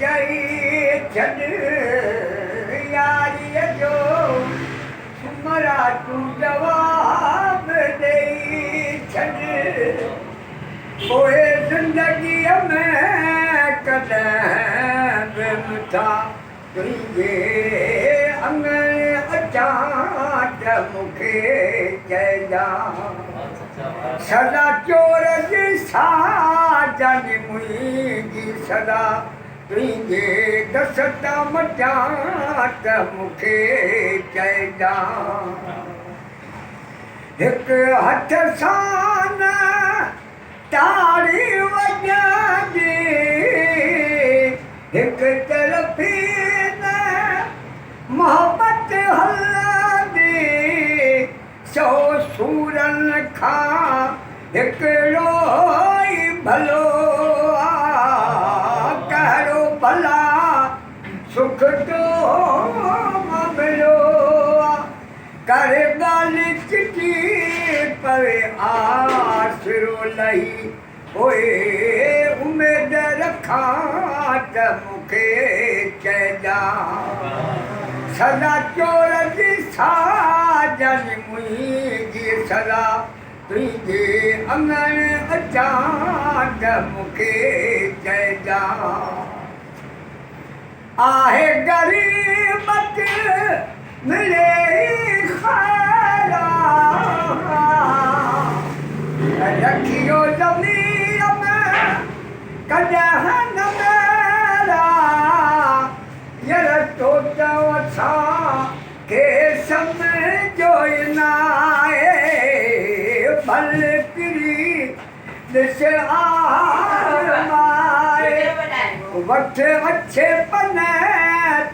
चई छॾ यारीअ जो सुमरा तूं जवाब ॾेई छॾ पोइ ज़िंदगीअ में कॾहिं बि नथा तुंहिंजे अंगण अचां त मूंखे चइजांइ सदा चोर जी साजानी मुंहिंजी सदा तुंहिंजे दस्त मचां त मूंखे चइजांइ हिकु हथ सां न ताड़ी वॼंदी हिकु तरफ़ी न मोहबत हलंदी सौ सूरनि खां हिकिड़ो ई भलो कहिड़ो भला सुख तो मिलो कर ॻाल्हि चिटी पवे आसरो लही पोइ उमेद रखां त मूंखे चइजांइ सदा चोर जी साजनी मुंहिंजी सदा तुंहिंजे अंगण अचां त मूंखे चइजांइ आहे ग़रीबत मिले रखियो ज़मीर में कॾहिं न मेरा यार तो असांखे सम्झो ई न आहे भले किरी ॾिस आए वठ अच्छे पने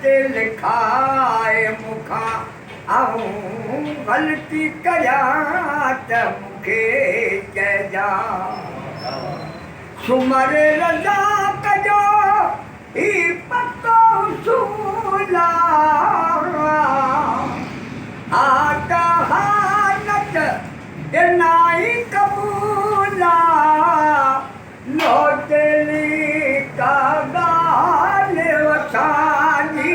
ते लिखाए मूंखां आऊं ग़लती कयां त मूंखे चइजांइ सुमर रज़ा कजो ही पको उसूल आका हालत ॾिनाई क़बूल लोटली का ॻाल्हि असांजी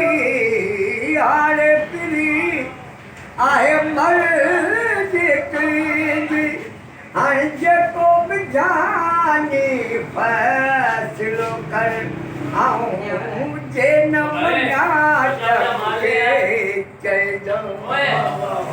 हाणे पिरी आहे मर्ज़ी तुंहिंजी हाणे जेको बि जानी फ़ैसिलो कर ऐं जे न मञा त मूंखे चइजांइ